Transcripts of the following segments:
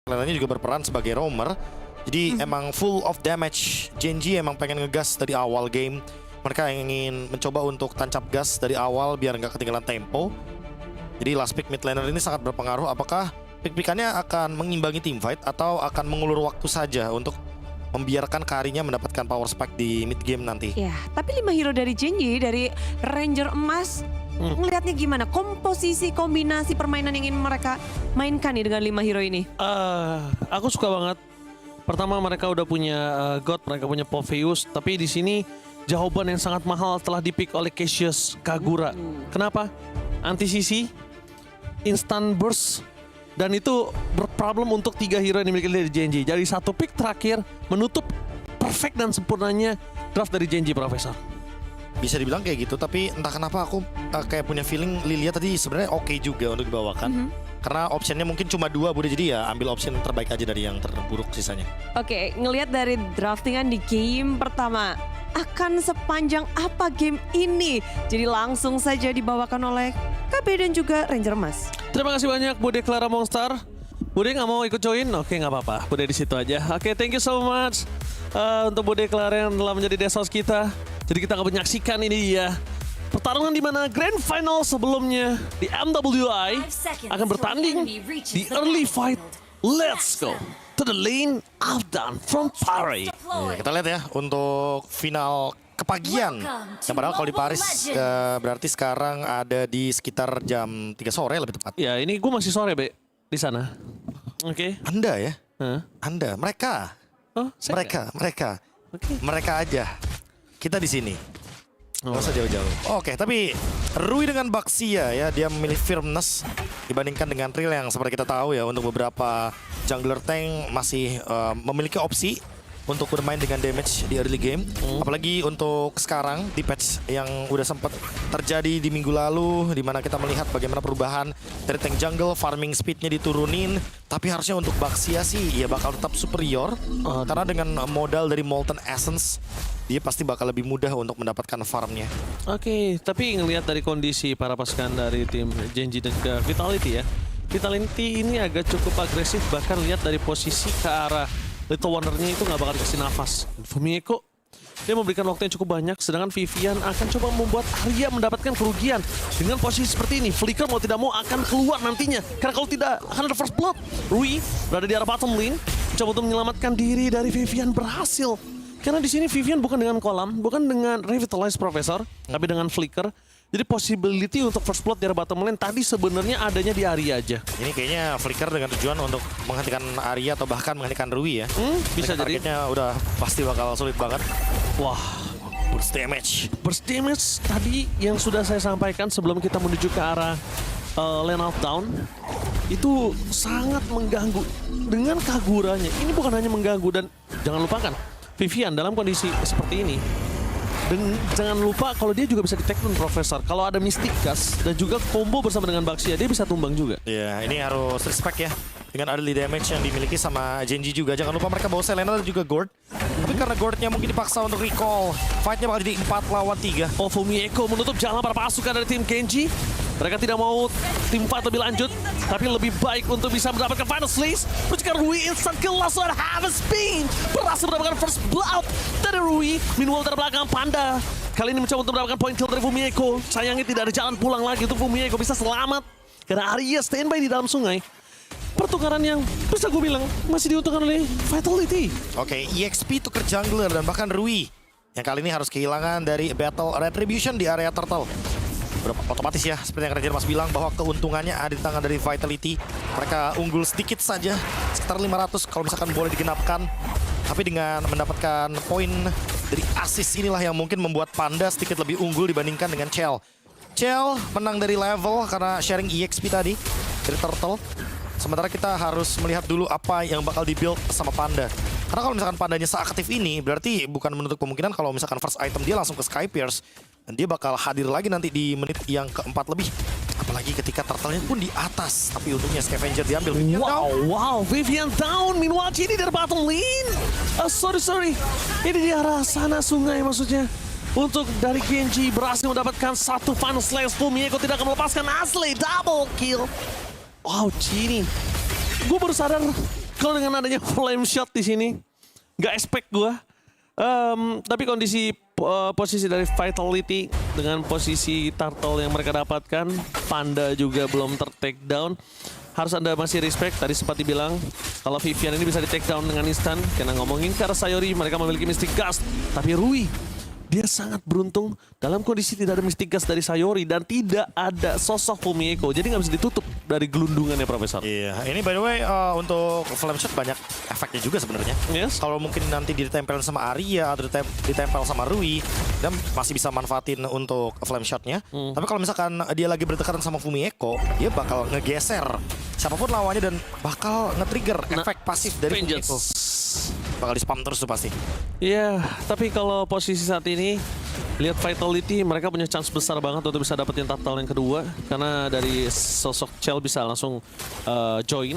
Lainnya juga berperan sebagai roamer. Jadi emang full of damage. Genji emang pengen ngegas dari awal game. Mereka ingin mencoba untuk tancap gas dari awal biar nggak ketinggalan tempo. Jadi last pick mid laner ini sangat berpengaruh. Apakah pick-pickannya akan mengimbangi teamfight atau akan mengulur waktu saja untuk membiarkan Karinya mendapatkan power spike di mid game nanti. Ya, tapi 5 hero dari Genji, dari Ranger Emas, ngelihatnya gimana? Komposisi, kombinasi permainan yang ingin mereka mainkan nih dengan 5 hero ini? Aku suka banget. Pertama mereka udah punya God, mereka punya Popheus, tapi di sini jawaban yang sangat mahal telah dipick oleh Cassius Kagura. Kenapa? Anti-CC, instant burst, dan itu berproblem untuk 3 hero yang dimiliki dari Genji. Jadi satu pick terakhir menutup perfect dan sempurnanya draft dari Genji, Profesor. Bisa dibilang kayak gitu, tapi entah kenapa aku kayak punya feeling Lilia tadi sebenarnya oke juga untuk dibawakan. Karena optionnya mungkin cuma 2, Bude, jadi ya ambil option terbaik aja dari yang terburuk sisanya. Oke, ngelihat dari draftingan di game pertama, akan sepanjang apa game ini? Jadi langsung saja dibawakan oleh KB dan juga Ranger Emas. Terima kasih banyak Bude Clara Monster. Bude nggak mau ikut join? Oke, nggak apa-apa. Bude di situ aja. Oke, thank you so much untuk Bude Clara yang telah menjadi desos kita. Jadi kita akan menyaksikan ini dia pertarungan di mana Grand Final sebelumnya di MWI akan bertanding di early fight. Let's go to the lane of Dan from Paris. Ya, kita lihat ya untuk final kepagian. Yang padahal kalau di Paris berarti sekarang ada di sekitar jam 3 sore lebih tepat. Ya, ini gue masih sore, Be, di sana. Oke. Anda ya? Hah? Anda, mereka. Oh, saya Mereka. Oke. Mereka aja. Kita di sini. Nggak usah jauh-jauh. Oke, tapi Rui dengan Baxia ya, dia memilih firmness dibandingkan dengan Trill yang seperti kita tahu ya, untuk beberapa jungler tank masih memiliki opsi untuk bermain dengan damage di early game. Apalagi untuk sekarang di patch yang udah sempat terjadi di minggu lalu, di mana kita melihat bagaimana perubahan dari tank jungle, farming speednya diturunin. Tapi harusnya untuk Baxia sih ya bakal tetap superior, karena dengan modal dari Molten Essence dia pasti bakal lebih mudah untuk mendapatkan farmnya. Oke, tapi ngelihat dari kondisi para pasukan dari tim Genji dan juga Vitality ya. Vitality ini agak cukup agresif, bahkan lihat dari posisi ke arah Little Wonder-nya itu nggak bakal dikasih nafas. Fumieko, dia memberikan waktu yang cukup banyak, sedangkan Vivian akan coba membuat Arya mendapatkan kerugian. Dengan posisi seperti ini, Flicker mau tidak mau akan keluar nantinya. Karena kalau tidak, akan ada first blood. Rui berada di arah bottom lane, coba untuk menyelamatkan diri dari Vivian, berhasil. Karena di sini Vivian bukan dengan kolam, bukan dengan Revitalize Professor, tapi dengan Flicker. Jadi possibility untuk first blood dari bottom lane tadi sebenarnya adanya di Arya aja. Ini kayaknya Flicker dengan tujuan untuk menghentikan Arya atau bahkan menghentikan Rui ya. Bisa jadi. Targetnya udah pasti bakal sulit banget. Wah, Burst damage. burst damage tadi yang sudah saya sampaikan sebelum kita menuju ke arah lane of down itu sangat mengganggu dengan Kaguranya. Ini bukan hanya mengganggu, dan jangan lupakan Vivian dalam kondisi seperti ini. Dan jangan lupa kalau dia juga bisa di-take down Profesor. Kalau ada Mystic Gas dan juga combo bersama dengan Baxia, dia bisa tumbang juga. Ya, ini harus respect ya dengan early damage yang dimiliki sama Genji juga. Jangan lupa mereka bawa Selena dan juga Gord. Tapi karena Gordnya mungkin dipaksa untuk recall, fight-nya bakal jadi 4 lawan 3. Oh, Fumieko menutup jalan para pasukan dari tim Genji. Mereka tidak mau tim fight lebih lanjut, tapi lebih baik untuk bisa mendapatkan final slice. Mencegah Rui instant kill langsung ada Heaven Spin. Berhasil mendapatkan first blood dari Rui. Meanwhile dari belakang Panda kali ini mencoba untuk mendapatkan point kill dari Fumieko. Sayangnya tidak ada jalan pulang lagi untuk Fumieko bisa selamat. Karena Arya standby di dalam sungai. Pertukaran yang bisa gue bilang masih diuntungkan oleh Vitality. Oke, EXP tuker jungler dan bahkan Rui yang kali ini harus kehilangan dari Battle Retribution di area Turtle. Otomatis ya, seperti yang Ranger Mas bilang bahwa keuntungannya ada di tangan dari Vitality. Mereka unggul sedikit saja, sekitar 500 kalau misalkan boleh digenapkan. Tapi dengan mendapatkan poin dari assist inilah yang mungkin membuat Panda sedikit lebih unggul dibandingkan dengan Chell. Chell menang dari level karena sharing EXP tadi dari Turtle. Sementara kita harus melihat dulu apa yang bakal dibuild sama Panda. Karena kalau misalkan Pandanya seaktif ini, berarti bukan menutup kemungkinan kalau misalkan first item dia langsung ke Sky Pierce. Dan dia bakal hadir lagi nanti di menit yang keempat lebih. Apalagi ketika turtle-nya pun di atas. Tapi untungnya Scavenger diambil. Wow, Vivian down. Meanwhile, ini dari bottom lane. Sorry. Ini di arah sana sungai maksudnya. Untuk dari Genji berhasil mendapatkan satu final slash. Fumieko tidak akan melepaskan asli. Double kill. Wow, Gini. Gue baru sadar Kalau dengan adanya flame shot di sini, nggak expect gue. Tapi kondisi posisi dari Vitality dengan posisi turtle yang mereka dapatkan, Panda juga belum ter-take down. Harus Anda masih respect, tadi sempat dibilang kalau Vivian ini bisa di-take down dengan instan. Karena ngomongin ke arah Sayori, mereka memiliki Mystic Gust. Tapi Rui, dia sangat beruntung dalam kondisi tidak ada Mystic Gust dari Sayori dan tidak ada sosok Fumieko. Jadi nggak bisa ditutup dari gelundungannya, Profesor. Iya, ini by the way untuk flame shot banyak efeknya juga sebenarnya. Yes. Kalau mungkin nanti ditempelin sama Arya atau ditempel sama Rui, dan masih bisa manfaatin untuk flame shotnya. Tapi kalau misalkan dia lagi berdekatan sama Fumieko, dia bakal ngegeser siapapun lawannya dan bakal nge-trigger efek pasif dari Fumieko. Bakal di-spam terus tuh pasti. Iya, tapi kalau posisi saat ini, lihat Vitality, mereka punya chance besar banget untuk bisa dapetin turtle yang kedua. Karena dari sosok Chell bisa langsung join.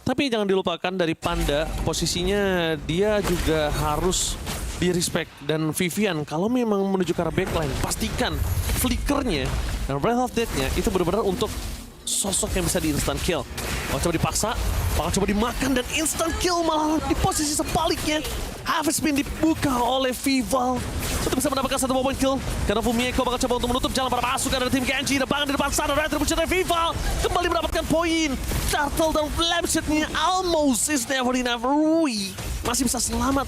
Tapi jangan dilupakan dari Panda, posisinya dia juga harus di-respect. Dan Vivian, kalau memang menuju ke arah backline, pastikan flickernya dan Breath of Death-nya itu benar-benar untuk sosok yang bisa di-instant kill. Bakal coba dipaksa, bakal coba dimakan dan instant kill malah di posisi sebaliknya. Harvest Spin dibuka oleh Vival untuk bisa mendapatkan satu point kill. Karena Fumieko bakal coba untuk menutup jalan para pasukan dari tim Genji. Dan bahkan di depan sana Retribution dari Vival kembali mendapatkan poin. Turtle dan flame shot-nya almost is never enough. Rui masih bisa selamat.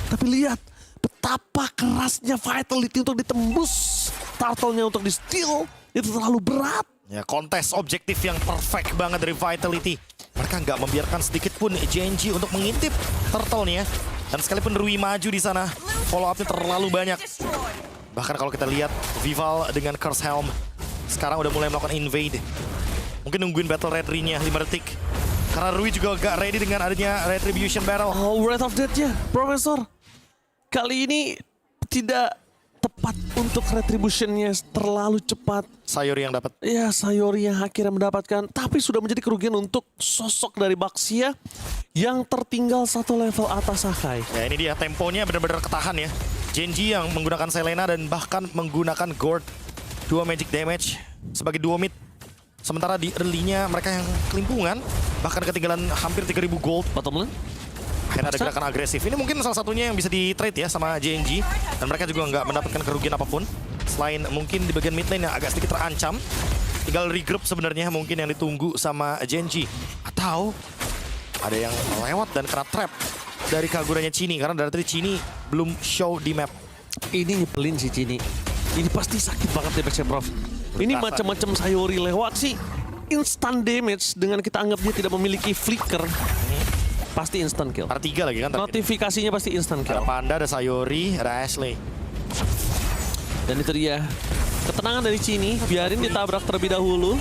Tapi lihat betapa kerasnya Vitality untuk ditembus. Turtle-nya untuk di-steal itu terlalu berat. Ya, kontes objektif yang perfect banget dari Vitality. Mereka nggak membiarkan sedikit pun Genji untuk mengintip turtle-nya. Dan sekalipun Rui maju di sana, follow up-nya terlalu banyak. Bahkan kalau kita lihat Vival dengan Curse Helm sekarang udah mulai melakukan invade. Mungkin nungguin battle Red Ring-nya 5 detik. Karena Rui juga gak ready dengan adanya Retribution Battle. Oh, Breath of Death-nya, Profesor. Kali ini tidak tepat untuk Retribution-nya, terlalu cepat. Sayori yang dapat. Ya, Sayori yang akhirnya mendapatkan, tapi sudah menjadi kerugian untuk sosok dari Baxia yang tertinggal satu level atas Sakai. Ya, ini dia temponya benar-benar ketahan ya. Genji yang menggunakan Selena dan bahkan menggunakan Gord 2 magic damage sebagai duo mid. Sementara di early-nya mereka yang kelimpungan, bahkan ketinggalan hampir 3.000 gold. Bottom lane? Akhirnya ada gerakan agresif. Ini mungkin salah satunya yang bisa di-trade ya sama JNG. Dan mereka juga nggak mendapatkan kerugian apapun. Selain mungkin di bagian mid lane yang agak sedikit terancam. Tinggal regroup sebenarnya mungkin yang ditunggu sama Genji. Atau ada yang lewat dan kena trap dari Kaguranya Chini. Karena dari tadi Chini belum show di map. Ini nyebelin sih Cini. Ini pasti sakit banget ya backnya, Prof. Ini Berasa. macam-macam Sayori lewat sih. Instant damage dengan kita anggap dia tidak memiliki flicker. Pasti instant kill. Ada 3 lagi kan? Notifikasinya pasti instant kill. Ada Panda, ada Sayori, ada Ashley. Dan itu dia. Ketenangan dari Chini, biarin ditabrak terlebih dahulu.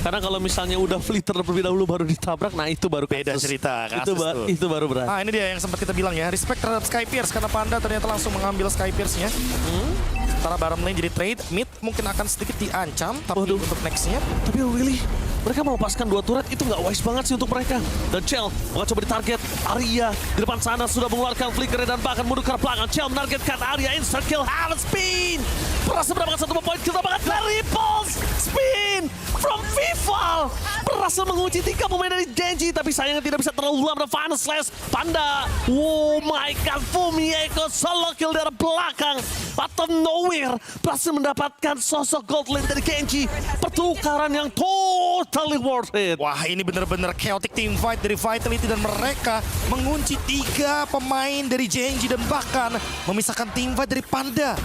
Karena kalau misalnya udah flitter terlebih dahulu baru ditabrak, nah itu baru Beda kasus. cerita, kasus tuh. Itu baru berat. Ini dia yang sempat kita bilang ya. Respect terhadap Sky Pierce karena Panda ternyata langsung mengambil Sky Pierce-nya. Sementara bottom lane jadi trade, mid mungkin akan sedikit diancam, tapi Waduh. untuk next-nya Tapi really, mereka melepaskan 2 turret itu nggak wise banget sih untuk mereka. Dan Chell bakal coba ditarget. Arya di depan sana sudah mengeluarkan flicker dan bahkan mundur ke belakang. Chell menargetkan Arya, instant kill, Harvest Spin. Berhasil mendapatkan 1 poin kill, mendapatkan triple spin from Vival. Berhasil mengunci 3 pemain dari Genji, tapi sayangnya tidak bisa terlalu lama. Final Slash, Panda. Oh my god, Fumieko solo kill dari belakang. Out of nowhere, berhasil mendapatkan sosok gold lane dari Genji. Pertukaran yang totally worth it. wah, ini benar-benar chaotic team fight dari Vitality dan mereka mengunci 3 pemain dari Genji dan bahkan memisahkan team fight dari Panda.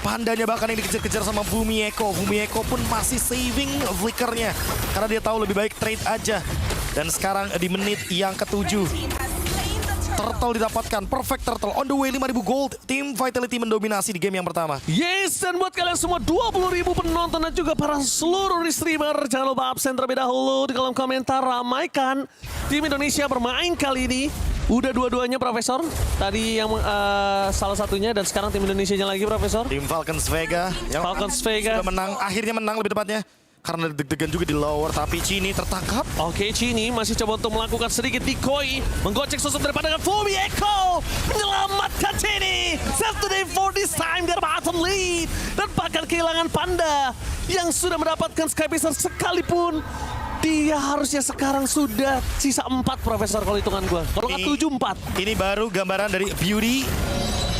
Pandanya bahkan yang dikejar-kejar sama Fumieko. Fumieko pun masih saving flickernya karena dia tahu lebih baik trade aja. Dan sekarang di menit yang ke-7 Turtle didapatkan, perfect Turtle on the way 5.000 gold. Tim Vitality mendominasi di game yang pertama. Yes, dan buat kalian semua 20.000 penonton dan juga para seluruh streamer, jangan lupa absen terlebih dahulu di kolom komentar, ramaikan tim Indonesia bermain kali ini. Udah dua-duanya Profesor, tadi yang salah satunya dan sekarang tim Indonesianya lagi Profesor. Tim Falcons Vega yang Falcons Vega. sudah menang, akhirnya menang lebih tepatnya. Karena deg-degan juga di lower, tapi Chini tertangkap. Oke, Chini masih coba untuk melakukan sedikit decoy, menggocek sosok dari pandangan Fumieko, menyelamatkan Chini. Save the day for this time, dia bottom lead. Dan bahkan kehilangan Panda yang sudah mendapatkan Sky Piercer sekalipun. Dia harusnya sekarang sudah sisa 4 Profesor kalau hitungan gue. Kalau nggak 7-4. Ini baru gambaran dari Beauty,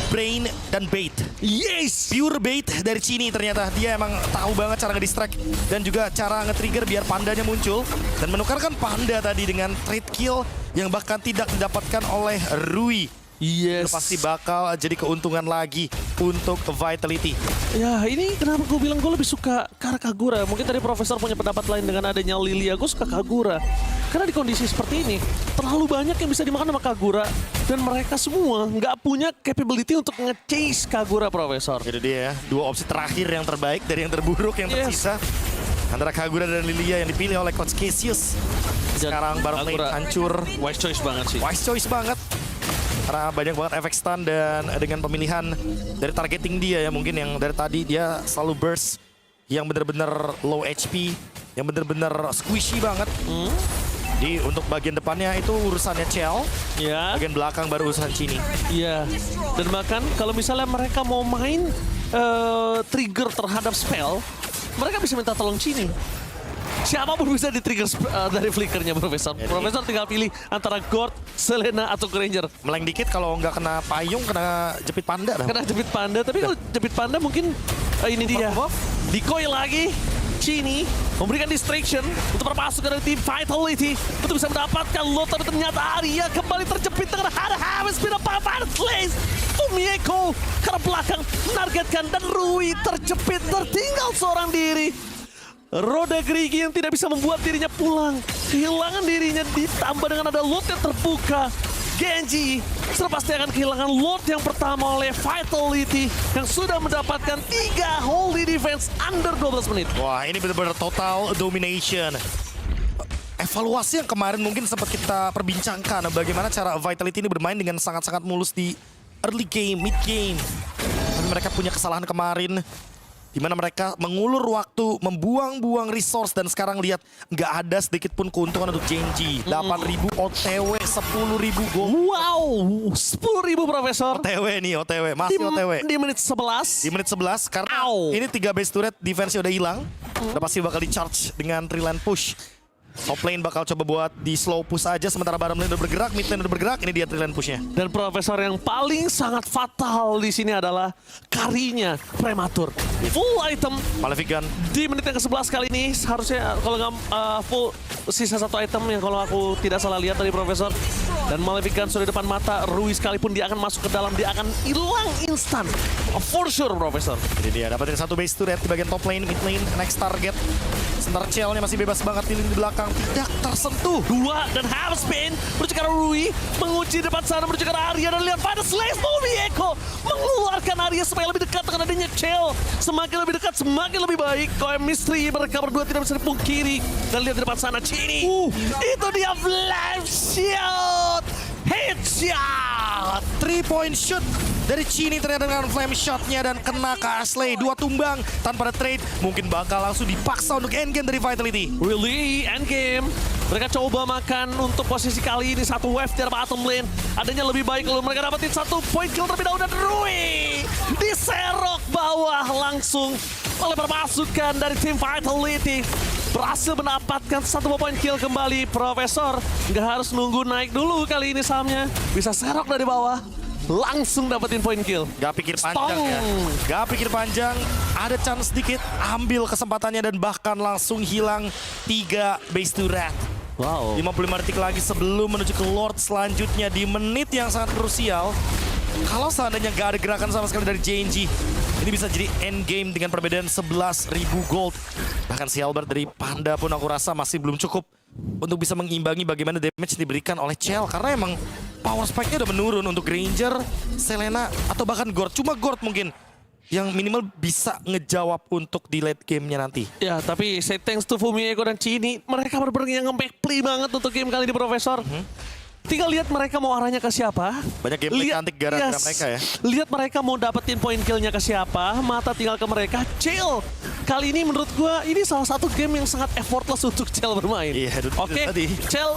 Brain, dan Bait. Yes! Pure bait dari Chini ternyata. Dia emang tahu banget cara nge-distract dan juga cara nge-trigger biar pandanya muncul. Dan menukarkan panda tadi dengan trade kill yang bahkan tidak didapatkan oleh Rui. Yes. Pasti bakal jadi keuntungan lagi untuk Vitality. Ya ini kenapa gue bilang gue lebih suka ke arah Kagura. Mungkin tadi Profesor punya pendapat lain dengan adanya Lilia. Gue suka Kagura. Karena di kondisi seperti ini, terlalu banyak yang bisa dimakan sama Kagura. Dan mereka semua nggak punya capability untuk nge-chase Kagura, Profesor. Itu dia ya, dua opsi terakhir yang terbaik dari yang terburuk yang tersisa. Antara Kagura dan Lilia yang dipilih oleh Coach Cassius. Sekarang baru Kagura hancur. Wise choice banget sih. Wise choice banget. Karena banyak banget efek stun dan dengan pemilihan dari targeting dia ya. Mungkin yang dari tadi dia selalu burst yang bener-bener low HP, yang bener-bener squishy banget. Jadi untuk bagian depannya itu urusannya Chell, Ya. bagian belakang baru urusan Chini. Iya. Dan bahkan kalau misalnya mereka mau main trigger terhadap spell, mereka bisa minta tolong Chini. Siapapun bisa di-trigger dari flickernya, Profesor. Jadi, Profesor tinggal pilih antara Gord, Selena, atau Granger. Meleng dikit kalau nggak kena payung, kena jepit panda dah. Kena jepit panda, tapi kalau jepit panda mungkin ini dia. Decoy lagi. Chini memberikan distraction untuk perpasukan dari tim Vitality untuk bisa mendapatkan lot, tapi ternyata Arya kembali terjepit dengan habis pindah papan Slays. Fumieko ke belakang menargetkan dan Rui terjepit tertinggal seorang diri. Roda gerigi yang tidak bisa membuat dirinya pulang. Kehilangan dirinya ditambah dengan ada lot yang terbuka. Genji sudah pasti akan kehilangan lot yang pertama oleh Vitality yang sudah mendapatkan 3 holy defense under 12 menit. Wah, ini benar-benar total domination. Evaluasi yang kemarin mungkin sempat kita perbincangkan bagaimana cara Vitality ini bermain dengan sangat-sangat mulus di early game, mid game. Tapi mereka punya kesalahan kemarin di mana mereka mengulur waktu, membuang-buang resource, dan sekarang lihat nggak ada sedikit pun keuntungan untuk Genji. 8.000 OTW, 10.000 gold. Wow, 10.000 Profesor. OTW nih, OTW, masih OTW. Di menit 11. Di menit 11 karena ini 3 base turret, defense-nya udah hilang. Udah pasti bakal di-charge dengan 3 lane push. Top lane bakal coba buat di slow push aja, sementara bottom lane udah bergerak, mid lane udah bergerak, ini dia 3 lane pushnya. Dan Profesor yang paling sangat fatal di sini adalah karinya prematur. Full item Malefic Gun. di menit yang ke-11 kali ini harusnya kalau nggak full sisa 1 item yang kalau aku tidak salah lihat tadi Profesor. Dan Malefic Gun sudah di depan mata Rui, sekalipun dia akan masuk ke dalam, dia akan hilang instan. For sure Profesor. Jadi dia dapetin 1 base turret di bagian top lane, mid lane, next target. Sementara Chell-nya masih bebas banget di lini belakang, tidak tersentuh. 2 dan half spin menuju ke arah Rui, menguji depan sana menuju ke arah Arya, dan lihat pada Slash Fumieko mengeluarkan Arya supaya lebih dekat dengan adanya Chell. Semakin lebih dekat semakin lebih baik. Chemistry mereka berdua tidak bisa dipungkiri. Dan lihat di depan sana Chini. Itu dia flash shot, headshot. 3-point shoot dari Chini ternyata dengan flame shotnya dan kena ke Ashley. 2 tumbang tanpa ada trade, mungkin bakal langsung dipaksa untuk endgame dari Vitality. Really, endgame. Mereka coba makan untuk posisi kali ini 1 wave dari bottom lane. Adanya lebih baik kalau mereka dapetin 1 point kill terlebih dahulu, dan Rui diserok bawah langsung oleh pasukan dari tim Vitality. Berhasil mendapatkan 1 point kill kembali. Profesor nggak harus nunggu naik dulu kali ini sahamnya. Bisa serok dari bawah, langsung dapetin point kill. Gak pikir panjang ya. Gak pikir panjang, ada chance sedikit, ambil kesempatannya dan bahkan langsung hilang 3 base turret. Wow. 55 detik lagi sebelum menuju ke Lord selanjutnya di menit yang sangat krusial. Kalau seandainya gak ada gerakan sama sekali dari Genji, ini bisa jadi endgame dengan perbedaan 11.000 gold. Bahkan si Albert dari Panda pun aku rasa masih belum cukup untuk bisa mengimbangi bagaimana damage diberikan oleh Chell. Karena emang power spike-nya udah menurun untuk Granger, Selena, atau bahkan Gord. Cuma Gord mungkin yang minimal bisa ngejawab untuk di late game-nya nanti. Ya, tapi say thanks to Fumieko dan Chini, mereka benar-benar yang nge-back play banget untuk game kali ini Profesor. Tinggal lihat mereka mau arahnya ke siapa. Banyak gameplay cantik gara-gara mereka ya. Lihat mereka mau dapetin point kill-nya ke siapa, mata tinggal ke mereka. Chill. Kali ini menurut gua ini salah satu game yang sangat effortless untuk Chell bermain. Iya, Oke, tadi. Chell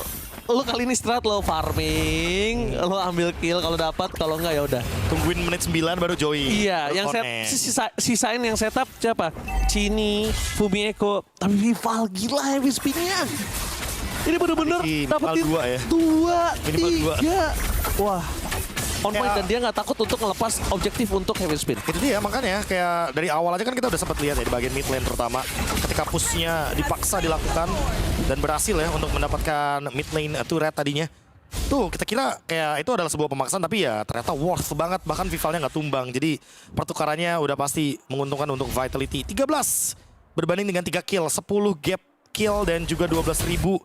lu kali ini istirahat, lo farming, lo ambil kill kalau dapat, kalau enggak ya udah. Tungguin menit 9 baru join. Iya, Baru yang connect. sisain yang setup siapa? Chini, Fumieko, tapi Vival gila heavy spin-nya. Ini bener-bener Minimal dapetin 2 ya. 2, Minimal 3. Wah. On point, Kayak- dan dia nggak takut untuk ngelepas objektif untuk heavy spin. Itu dia makanya kayak dari awal aja kan kita udah sempat lihat ya di bagian mid lane terutama ketika pushnya dipaksa dilakukan dan berhasil ya untuk mendapatkan mid lane turret tadinya. Tuh kita kira kayak itu adalah sebuah pemaksaan tapi ya ternyata worth banget, bahkan Vivalnya nggak tumbang. Jadi pertukarannya udah pasti menguntungkan untuk Vitality. 13 berbanding dengan 3 kill, 10 gap kill dan juga 12.000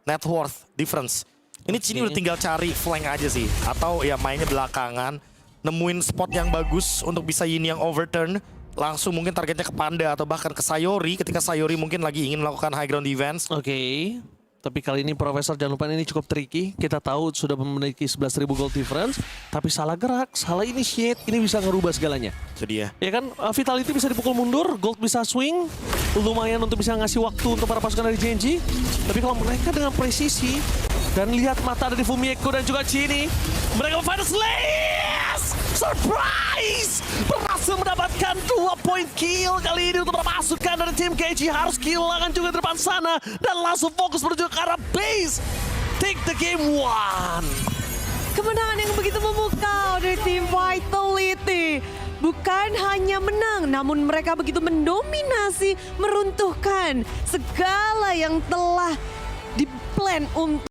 net worth difference. Ini Cini udah tinggal cari flank aja sih. Atau ya mainnya belakangan. Nemuin spot yang bagus untuk bisa Yin yang overturn. Langsung mungkin targetnya ke Panda atau bahkan ke Sayori. Ketika Sayori mungkin lagi ingin melakukan high ground defense. Oke. Tapi kali ini Profesor jangan lupa ini cukup tricky. Kita tahu sudah memiliki 11.000 gold difference. Tapi salah gerak, salah initiate. Ini bisa ngerubah segalanya. Itu dia. Ya kan, Vitality bisa dipukul mundur, Gold bisa swing. Lumayan untuk bisa ngasih waktu untuk para pasukan dari Genji. Tapi kalau mereka dengan presisi. Dan lihat mata dari Fumieko dan juga Chini. Mereka find slays! Surprise! Berhasil mendapatkan 2 point kill kali ini untuk para pasukan dari tim KG. Harus kehilangan juga di depan sana. Dan langsung fokus menuju ke arah base. Take the game 1. Kemenangan yang begitu memukau dari tim Vitality. Bukan hanya menang, namun mereka begitu mendominasi, meruntuhkan segala yang telah diplan untuk